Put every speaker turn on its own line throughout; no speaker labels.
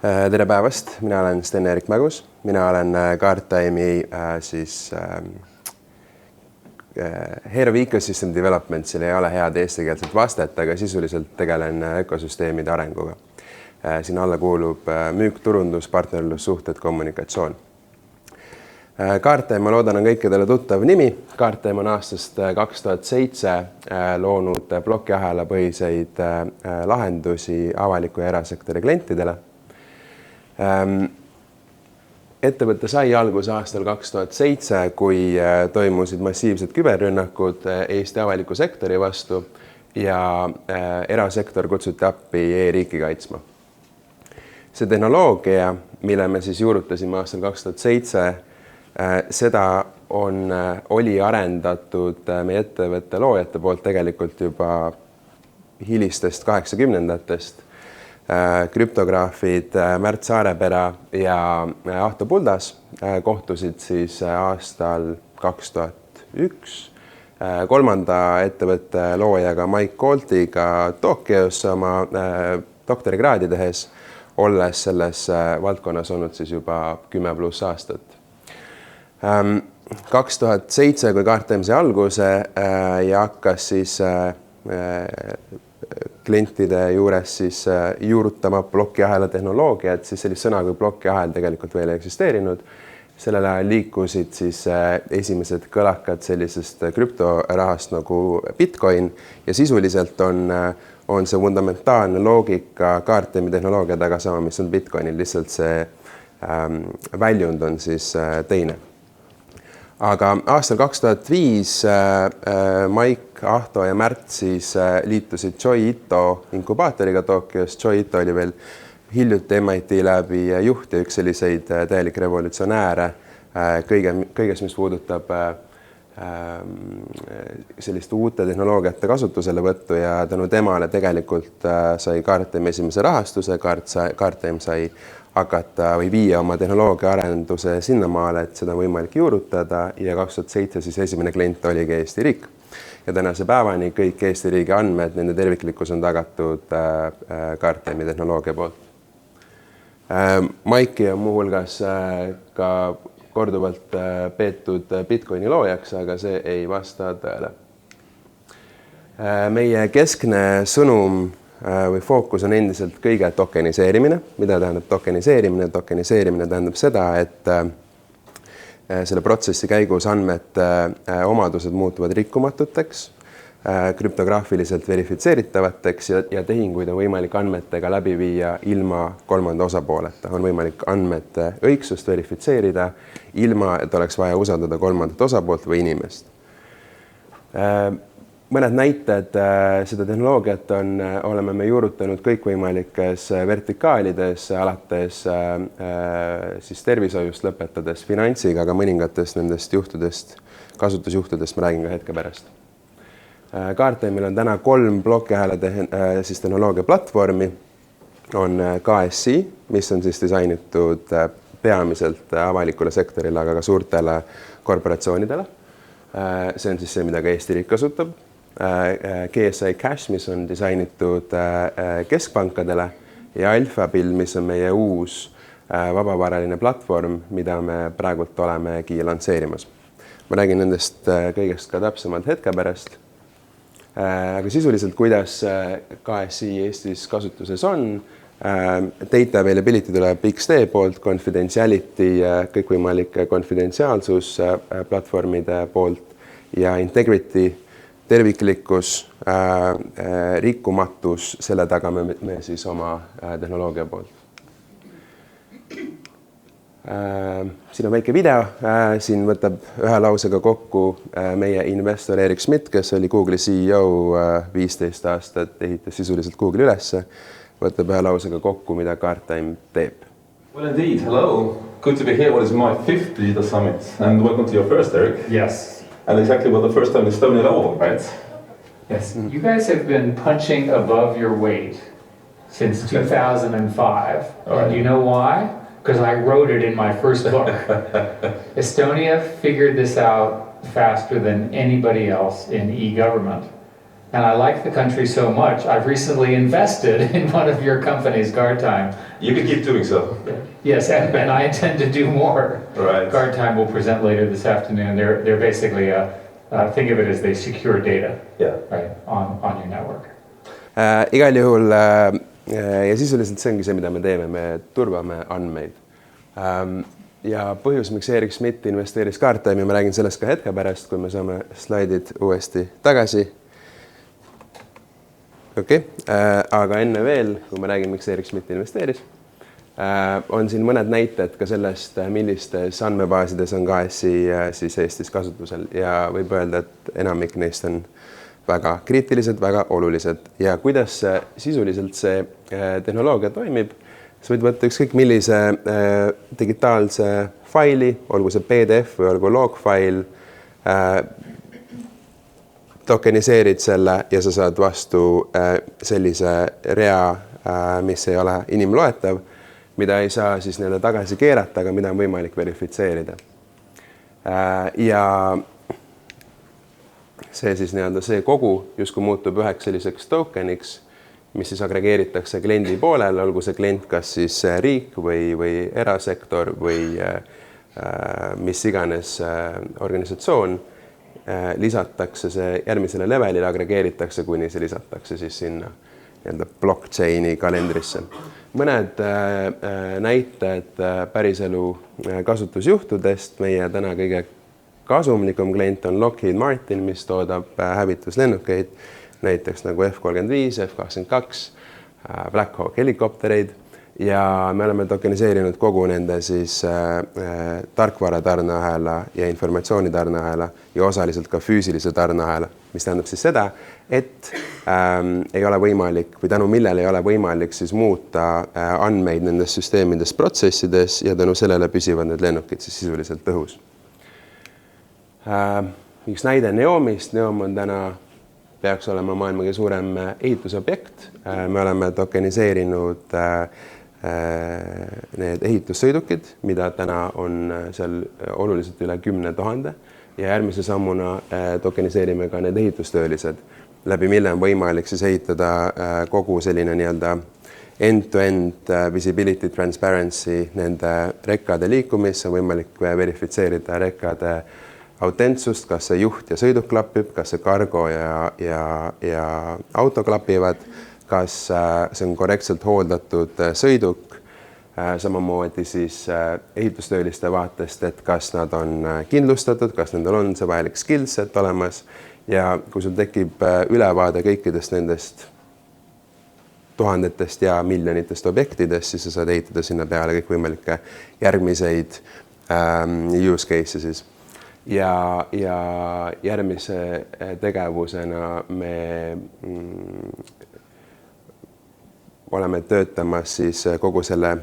Tere päevast, mina olen Sten-Erik Mägus, mina olen Guardtime'i Head of Ecosystem Development, seal ei ole head eestikeelset vastet, aga sisuliselt tegelen ökosüsteemide arenguga. Siin alla kuulub müük, turundus, partnerlus, suhted, kommunikatsioon. Guardtime, ma loodan, on kõikidele tuttav nimi. Guardtime on aastast 2007 loonud plokiahela põhiseid lahendusi avaliku ja erasektori klientidele. Ettevõte sai alguse aastal 2007, kui toimusid massiivsed küberrünnakud Eesti avaliku sektori vastu ja erasektor kutsuti appi e-riiki kaitsma. See tehnoloogia, mille me siis juurutasime aastal 2007, seda oli arendatud meie ettevõtte loojate poolt tegelikult juba hilistest 80-ndatest. Krüptograafid Märt Saarepera ja Ahto Puldas kohtusid siis aastal 2001 kolmanda ettevõtte loojaga Mike Coltiga Tokyos oma doktorikraadi tehes, olles selles valdkonnas olnud siis juba 10+ aastat. 2007, kui Guardtime sai alguse ja hakkas siis klientide juures siis juurutama plokiahela tehnoloogiat, siis sellist sõna kui plokiahel tegelikult veel ei eksisteerinud. Sellel ajal liikusid siis esimesed kõlakad sellisest krüptorahast nagu Bitcoin ja sisuliselt on see fundamentaalne loogika Guardtime'i tehnoloogia taga sama, mis on Bitcoinil, lihtsalt see väljund on siis teine. Aga aastal 2005 Mike, Ahto ja Märt siis liitusid Joy Ito inkubaatoriga Tokyos. Joy Ito oli veel hiljuti MIT läbi juht ja üks selliseid täielik revolutsionääre kõiges, mis puudutab sellist uute tehnoloogiate kasutuselevõttu ja tänu temale tegelikult sai Guardtime esimese rahastuse. Guardtime sai hakata või viia oma tehnoloogia arenduse sinnamaale, et seda on võimalik juurutada ja 2007 siis esimene klient oligi Eesti riik. Ja tänase päevani kõik Eesti riigi andmed, nende terviklikkus on tagatud Guardtime'i tehnoloogia poolt. Maiki on muuhulgas ka korduvalt peetud Bitcoini loojaks, aga see ei vasta tõele. Meie keskne sõnum või fookus on endiselt kõige tokeniseerimine. Mida tähendab tokeniseerimine? Tokeniseerimine tähendab seda, et selle protsessi käigus andmete omadused muutuvad rikkumatuteks, krüptograafiliselt verifitseeritavateks ja tehinguid on võimalik andmetega läbi viia ilma kolmanda osapooleta. On võimalik andmete õigsust verifitseerida ilma, et oleks vaja usaldada kolmandat osapoolt või inimest. Mõned näited seda tehnoloogiat oleme me juurutanud kõikvõimalikes vertikaalides, alates siis tervishoiust lõpetades finantsiga, aga mõningatest nendest kasutusjuhtudest ma räägin ka hetke pärast. Guardtime'il on täna 3 plokiahela tehnoloogia platvormi. On KSI, mis on siis disainitud peamiselt avalikule sektorile, aga ka suurtele korporatsioonidele. See on siis see, mida ka Eesti riik kasutab. GSI Cash, mis on disainitud keskpankadele ja Alphabill, mis on meie uus vabavaraline platvorm, mida me praegult olemegi lansseerimas. Ma räägin nendest kõigest ka täpsemalt hetke pärast. Aga sisuliselt, kuidas KSI Eestis kasutuses on, data availability tuleb XD poolt, confidentiality, kõikvõimalike konfidentsiaalsus platvormide poolt ja integrity, terviklikkus, rikkumatus, selle taga me siis oma tehnoloogia poolt. Siin on väike video, siin võtab ühe lausega kokku meie investor Erik Schmidt, kes oli Google'i CEO 15 aastat, ehitas sisuliselt Google'i ülesse, võtab ühe lausega kokku, mida Guardtime teeb.
Well, indeed. Hello. Good to be here. What is my 5th Digital Summit? And welcome to your first, Eric.
Yes.
And exactly what the first time in Estonia level, right?
Yes. You guys have been punching above your weight since 2005.
Right.
And you know why? Because I wrote it in my first book. Estonia figured this out faster than anybody else in e-government. and I like the country so much, I've recently invested in one of your companies, Guard Time.
You can keep doing so.
Yes, and I intend to do more.
Right.
Guard Time will present later this afternoon. They're basically, think of it as they secure data,
Yeah.
right, on your network.
Igal juhul ja sisuliselt see ongi see, mida me teeme, me turvame andmeid. Ja põhjus, miks Erik Schmidt investeeris Guard Time'i, ma räägin sellest ka hetke pärast, kui me saame slaidid uuesti tagasi. Okei, aga enne veel, kui ma räägin, miks Erik Schmidt investeeris, on siin mõned näited ka sellest, millistes andmebaasides on KSI siis Eestis kasutusel ja võib öelda, et enamik neist on väga kriitilised, väga olulised ja kuidas sisuliselt see tehnoloogia toimib. Sa võid võtta ükskõik millise digitaalse faili, olgu see PDF või olgu logfail, tokeniseerid selle ja sa saad vastu sellise rea, mis ei ole inimloetav, mida ei saa siis tagasi keerata, aga mida on võimalik verifitseerida. Ja see siis see kogu justkui muutub üheks selliseks tokeniks, mis siis agregeeritakse kliendi poolel, olgu see klient kas siis riik või erasektor või mis iganes organisatsioon, lisatakse see järgmisele levelile, agregeeritakse, kuni see lisatakse siis sinna blockchaini kalendrisse. Mõned näited päriselu kasutusjuhtudest. Meie täna kõige kasumlikum klient on Lockheed Martin, mis toodab hävituslennukeid, näiteks nagu F-35, F-22, Black Hawk helikoptereid ja me oleme tokeniseerinud kogu nende siis tarkvara tarneahela ja informatsiooni tarneahela ja osaliselt ka füüsilise tarneahela, mis tähendab siis seda, et ei ole võimalik või tänu millele ei ole võimalik siis muuta andmeid nendes süsteemides, protsessides ja tänu sellele püsivad need lennukid siis sisuliselt õhus. Üks näide Neomist. Neom on täna peaks olema maailma kõige suurem ehitusobjekt. Me oleme tokeniseerinud need ehitussõidukid, mida täna on seal oluliselt üle 10 000 ja järgmise sammuna tokeniseerime ka need ehitustöölised, läbi mille on võimalik siis ehitada kogu selline end-to-end visibility transparency nende rekkade liikumist, on võimalik verifitseerida rekkade autentsust, kas see juht ja sõiduk klapib, kas see kargo ja auto klapivad, kas see on korrektselt hooldatud sõiduk, samamoodi siis ehitustööliste vaatest, et kas nad on kindlustatud, kas nendel on see vajalik skillset olemas ja kui sul tekib ülevaade kõikidest nendest tuhandetest ja miljonitest objektidest, siis sa saad ehitada sinna peale kõik võimalikke järgmiseid use cases siis. Ja järgmise tegevusena me oleme töötamas siis kogu selle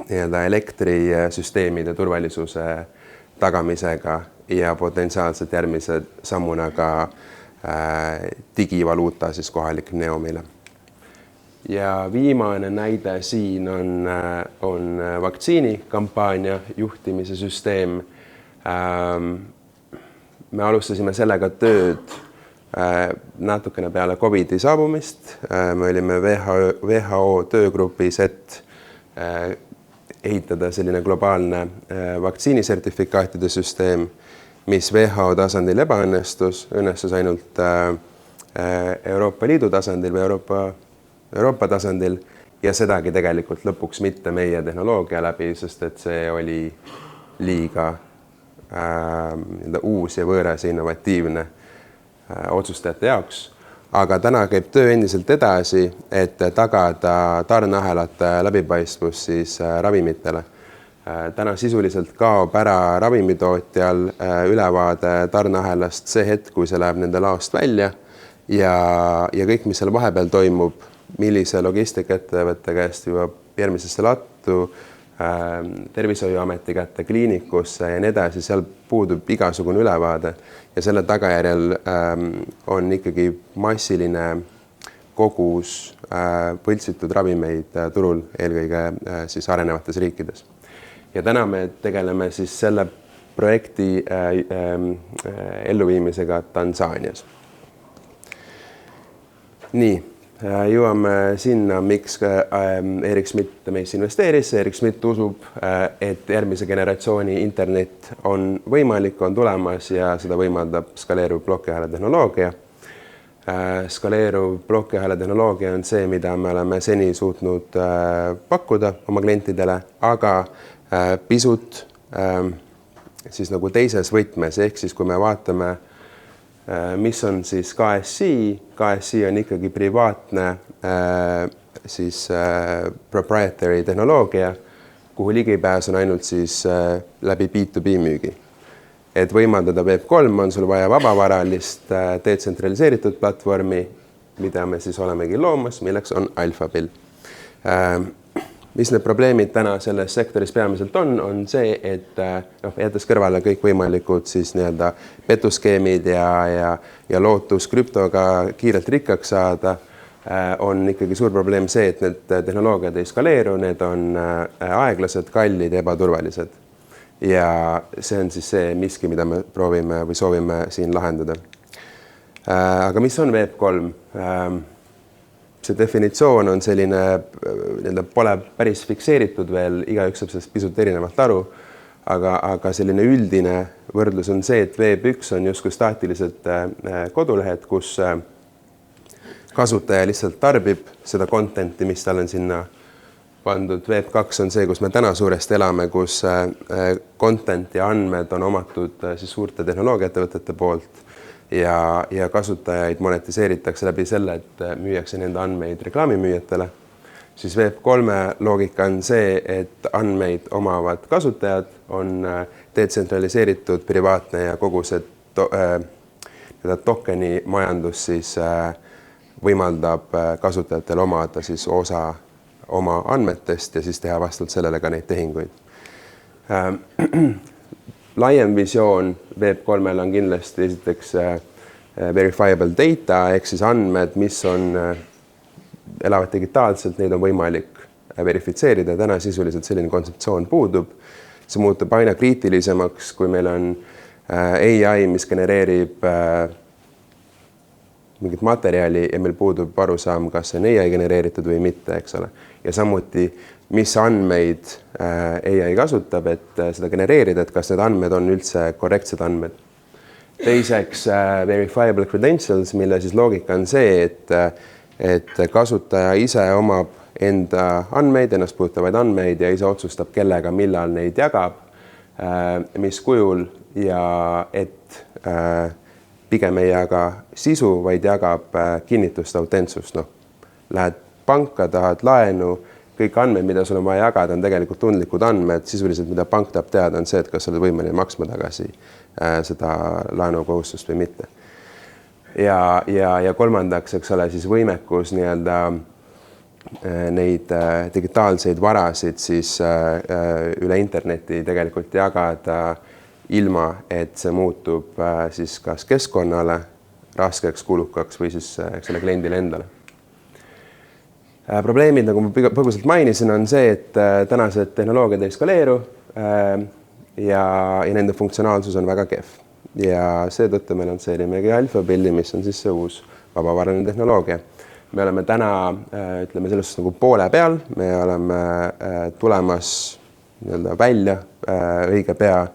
elektrisüsteemide turvalisuse tagamisega ja potentsiaalselt järgmise sammuna ka digivaluuta siis kohalik Neomile. Ja viimane näide siin on vaktsiinikampaania juhtimise süsteem. Me alustasime sellega tööd natukene peale COVID-i saabumist. Me olime WHO töögrupis, et ehitada selline globaalne vaktsiinisertifikaatide süsteem, mis WHO tasandil ebaõnnestus, õnnestus ainult Euroopa Liidu tasandil või Euroopa tasandil ja sedagi tegelikult lõpuks mitte meie tehnoloogia läbi, sest et see oli liiga uus ja võõras ja innovatiivne otsustajate jaoks. Aga täna käib töö endiselt edasi, et tagada tarneahelate läbipaistvus siis ravimitele. Täna sisuliselt kaob ära ravimitootjal ülevaade tarneahelast see hetk, kui see läheb nende laost välja ja kõik, mis seal vahepeal toimub, millise logistikaettevõtte käest jõuab järgmisesse lattu, tervishoiuameti kätte, kliinikusse ja nii edasi, seal puudub igasugune ülevaade ja selle tagajärjel on ikkagi massiline kogus võltsitud ravimeid turul, eelkõige siis arenevates riikides. Ja täna me tegeleme siis selle projekti elluviimisega Tansaanias. Nii, jõuame sinna, miks Erik Schmidt meisse investeeris. Erik Schmidt usub, et järgmise generatsiooni internet on võimalik, on tulemas ja seda võimaldab skaleeruv plokiahela tehnoloogia. Skaleeruv plokiahela tehnoloogia on see, mida me oleme seni suutnud pakkuda oma klientidele, aga pisut siis nagu teises võtmes, ehk siis kui me vaatame, mis on siis KSI on ikkagi privaatne siis proprietary tehnoloogia, kuhu ligipääs on ainult siis läbi B2B müügi. Et võimaldada Web3 on sul vaja vabavaralist detsentraliseeritud platvormi, mida me siis olemegi loomas, milleks on Alphabill. Mis need probleemid täna selles sektoris peamiselt on see, et jättes kõrvale kõik võimalikud siis nii-öelda petuskeemid ja lootus krüptoga kiirelt rikkaks saada, on ikkagi suur probleem see, et need tehnoloogiad ei skaleeru, need on aeglased, kallid ja ebaturvalised. Ja see on siis see miski, mida me proovime või soovime siin lahendada. Aga mis on Web3? See definitsioon on selline, pole päris fikseeritud veel, igaüks saab sellest pisut erinevalt aru, aga selline üldine võrdlus on see, et Web1 on justkui staatiliselt kodulehed, kus kasutaja lihtsalt tarbib seda contenti, mis tal on sinna pandud. Web2 on see, kus me täna suuresti elame, kus content ja andmed on omatud siis suurte tehnoloogiaettevõtete poolt ja kasutajaid monetiseeritakse läbi selle, et müüakse nende andmeid reklaamimüüjatele. Siis Web3 loogika on see, et andmeid omavad kasutajad on detsentraliseeritud, privaatne ja kogu see tokeni majandus siis võimaldab kasutajatel omada siis osa oma andmetest ja siis teha vastavalt sellele ka neid tehinguid. Laiem visioon Web3-l on kindlasti esiteks verifiable data, ehk siis andmed, mis elavad digitaalselt, neid on võimalik verifitseerida. Täna sisuliselt selline kontseptsioon puudub. See muutub aina kriitilisemaks, kui meil on AI, mis genereerib mingit materjali ja meil puudub arusaam, kas see on AI genereeritud või mitte, eks ole. Ja samuti, mis andmeid AI kasutab, et seda genereerida, et kas need andmed on üldse korrektsed andmed. Teiseks verifiable credentials, mille siis loogika on see, et kasutaja ise omab enda andmeid, ennast puudutavaid andmeid ja ise otsustab, kellega, millal neid jagab, mis kujul ja et pigem ei jaga sisu, vaid jagab kinnitust, autentsust. Lähed panka, tahad laenu, kõik andmed, mida sul on vaja jagada, on tegelikult tundlikud andmed. Sisuliselt, mida pank tahab teada, on see, et kas sa oled võimeline maksma tagasi seda laenukohustust või mitte. Ja kolmandaks, eks ole, siis võimekus nii-öelda neid digitaalseid varasid siis üle interneti tegelikult jagada ilma, et see muutub siis kas keskkonnale raskeks, kulukaks või siis kliendile endale. Probleemid, nagu ma põgusalt mainisin, on see, et tänased tehnoloogiad ei skaleeru ja nende funktsionaalsus on väga kehv. Ja seetõttu me lansseerimegi Alphabilli, mis on siis see uus vabavaraline tehnoloogia. Me oleme täna, ütleme, sellest nagu poole peal. Me oleme tulemas välja õige pea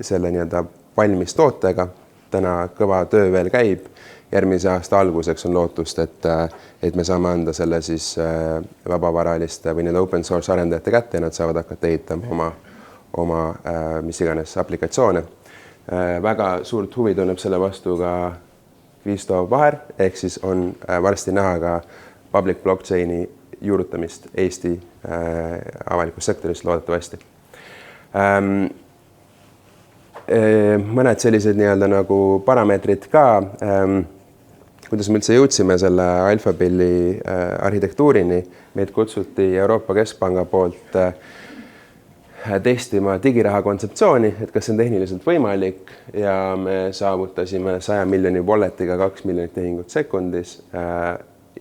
selle valmis tootega. Täna kõva töö veel käib. Järgmise aasta alguseks on lootust, et me saame anda selle siis vabavaraliste või open source arendajate kätte ja nad saavad hakata ehitama oma mis iganes aplikatsioone. Väga suurt huvi tunneb selle vastu ka Kristo Vaher, ehk siis on varsti näha ka public blockchaini juurutamist Eesti avalikus sektoris loodetavasti. Mõned sellised nagu parameetrid ka, kuidas me üldse jõudsime selle Alphabilli arhitektuurini. Meid kutsuti Euroopa Keskpanga poolt testima digiraha kontseptsiooni, et kas see on tehniliselt võimalik ja me saavutasime 100 miljoni walletiga 2 miljonit tehingut sekundis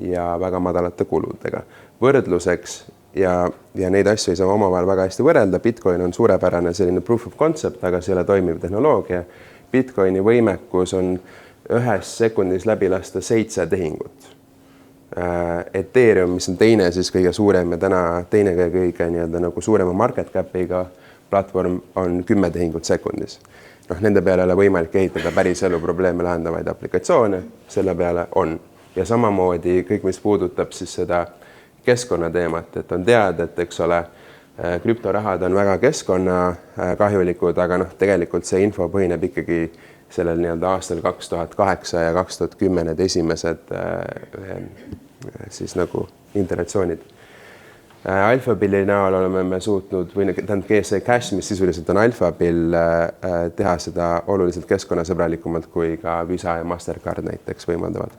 ja väga madalate kuludega. Võrdluseks ja neid asju ei saa omavahel väga hästi võrrelda. Bitcoin on suurepärane selline proof of concept, aga see ei ole toimiv tehnoloogia. Bitcoini võimekus on ühes sekundis läbi lasta 7 tehingut. Ethereum, mis on teine siis kõige suurem ja täna teine kõige nii-öelda nagu suurema market cap'iga platvorm on 10 tehingut sekundis. Nende peale ei ole võimalik ehitada päris elu probleeme lahendavaid aplikatsioone, selle peale on. Ja samamoodi kõik, mis puudutab siis seda keskkonnateemat, et on teada, et eks ole, krüptorahad on väga keskkonnakahjulikud, aga tegelikult see info põhineb ikkagi sellel nii-öelda aastal 2008 ja 2010 need esimesed siis nagu interatsioonid. Alphabilli näol oleme me suutnud, või tähendab GSA Cash, mis sisuliselt on Alphabill, teha seda oluliselt keskkonnasõbralikumalt kui ka Visa ja Mastercard näiteks võimaldavad.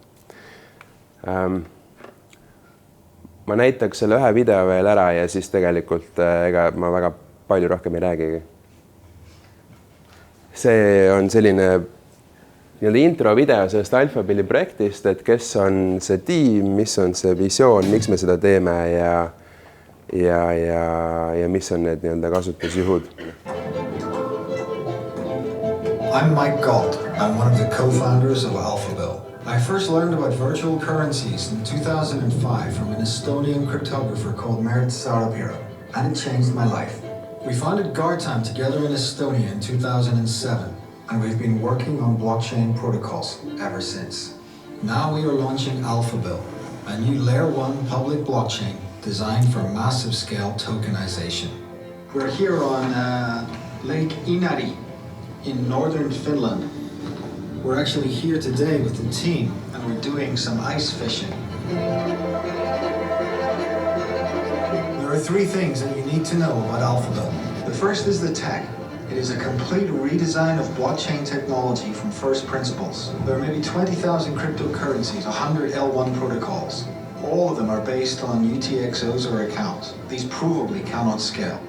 Ma näitaks selle ühe video veel ära ja siis tegelikult ega ma väga palju rohkem ei räägigi. See on selline intro video sellest Alphabilli projektist, et kes on see tiim, mis on see visioon, miks me seda teeme ja mis on need nii-öelda kasutusjuhud.
I'm Mike Galt. I'm one of the co-founders of Alphabill. I first learned about virtual currencies in 2005 from an Estonian cryptographer called Mert Sarapiro, and it changed my life. We founded Gartime together in Estonia in 2007, and we've been working on blockchain protocols ever since. Now we are launching Alphabill, a new layer 1 public blockchain designed for massive scale tokenization. We're here on Lake Inari in northern Finland. We're actually here today with the team and we're doing some ice fishing. There are 3 things that you need to know about Alphabill. The first is the tech. It is a complete redesign of blockchain technology from first principles. There are maybe 20,000 cryptocurrencies, 100 L1 protocols. All of them are based on UTXOs or accounts. These provably cannot scale.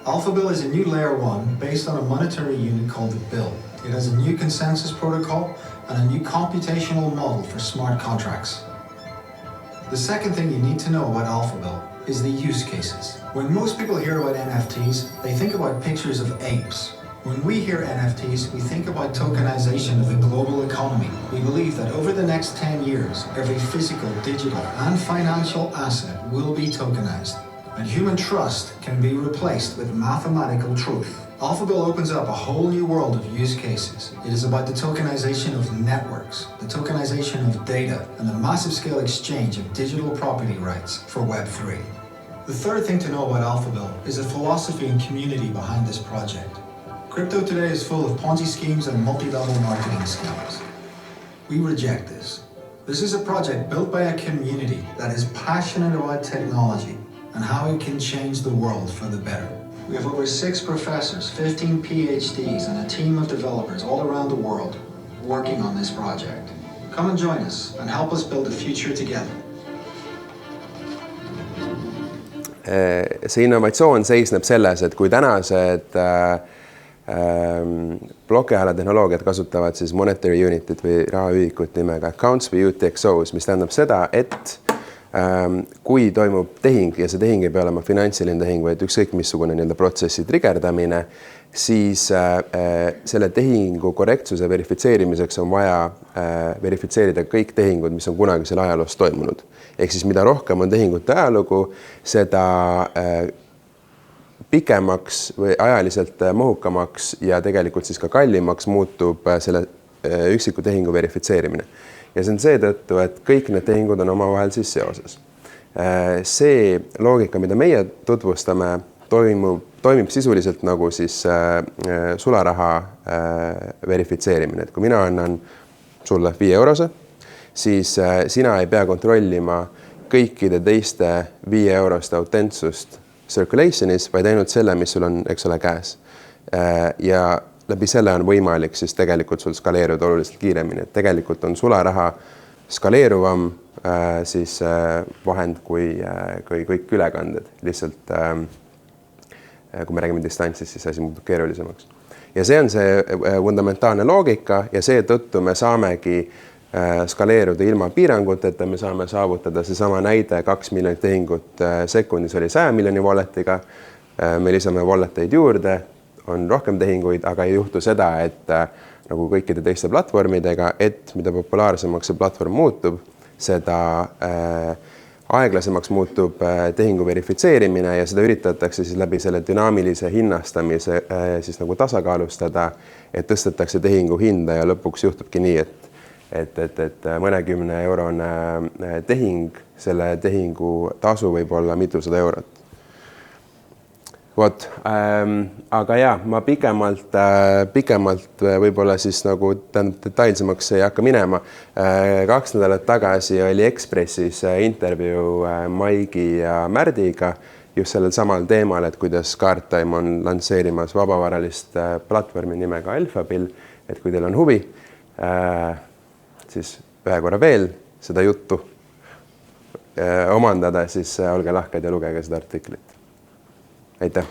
Alphabill is a new layer 1 based on a monetary unit called the bill. It has a new consensus protocol and a new computational model for smart contracts. The second thing you need to know about Alphabill is the use cases. When most people hear about NFTs, they think about pictures of apes. When we hear NFTs, we think about tokenization of the global economy. We believe that over the next 10 years, every physical, digital, and financial asset will be tokenized, and human trust can be replaced with mathematical truth. Alphabill opens up a whole new world of use cases. It is about the tokenization of networks, the tokenization of data, and the massive scale exchange of digital property rights for Web3. The third thing to know about Alphabill is the philosophy and community behind this project. Crypto today is full of Ponzi schemes and multi-level marketing schemes. We reject this. This is a project built by a community that is passionate about technology and how it can change the world for the better. We have over 6 professors, 15 PhDs, and a team of developers all around the world working on this project. Come and join us and help us build a future together.
See innovatsioon seisneb selles, et kui tänased plokiahela tehnoloogiad kasutavad siis monetary unitit või rahaühikut nimega accounts või UTXOs, mis tähendab seda, et kui toimub tehing ja see tehing ei pea olema finantsiline tehing, vaid ükskõik missugune nii-öelda protsessi trigerdamine, siis selle tehingu korrektsuse verifitseerimiseks on vaja verifitseerida kõik tehingud, mis on kunagisel ajaloos toimunud. Ehk siis mida rohkem on tehingute ajalugu, seda pikemaks või ajaliselt mahukamaks ja tegelikult siis ka kallimaks muutub selle üksiku tehingu verifitseerimine. Ja see on seetõttu, et kõik need tehingud on omavahel siis seoses. See loogika, mida meie tutvustame, toimib sisuliselt nagu siis sularaha verifitseerimine. Et kui mina annan sulle 5 eurose, siis sina ei pea kontrollima kõikide teiste 5 euroste autentsust circulationis, vaid ainult selle, mis sul on, eks ole, käes. Ja läbi selle on võimalik siis tegelikult sul skaleeruda oluliselt kiiremini. Et tegelikult on sularaha skaleeruvam siis vahend kui kõik ülekanded. Lihtsalt kui me räägime distantsist, siis asi muutub keerulisemaks. Ja see on see fundamentaalne loogika ja seetõttu me saamegi skaleeruda ilma piiranguteta, me saame saavutada seesama näide 2 miljonit tehingut sekundis oli 100 miljoni walletiga, me lisame walleteid juurde, on rohkem tehinguid, aga ei juhtu seda, et nagu kõikide teiste platvormidega, et mida populaarsemaks see platvorm muutub, seda aeglasemaks muutub tehingu verifitseerimine ja seda üritatakse siis läbi selle dünaamilise hinnastamise siis nagu tasakaalustada, et tõstetakse tehingu hinda ja lõpuks juhtubki nii, et mõnekümne eurone tehing, selle tehingu tasu võib olla mitusada eurot. Vot, aga ja, ma pikemalt võib-olla siis nagu detailsemaks ei hakka minema. 2 nädalat tagasi oli Ekspressis intervjuu Maigi ja Märdiga just sellel samal teemal, et kuidas ScarTime on lansseerimas vabavaralist platvormi nimega Alphabill, et kui teil on huvi, siis ühe korra veel seda juttu omandada, siis olge lahked ja lugege seda artiklit. Aitäh!